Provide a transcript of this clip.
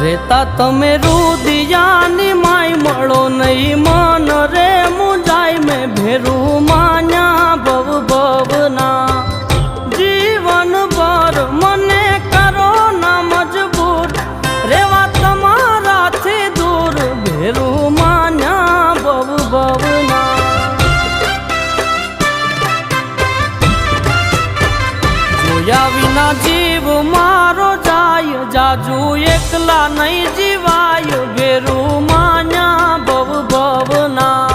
રેતા તમે રુદિયાની માય મળો નહીં મન રે મુંજાય મેં ભેરું માન્યા ભવ ભવના જીવન ભર મને કરો ના મજબૂર રેવા તમારાથી દૂર ભેરું માન્યા ભવ ભવના જોયા વિના જીવ મારો જાય જાજુ એકલા નહીં જીવાય ભેરું માન્યા ભવ ભવના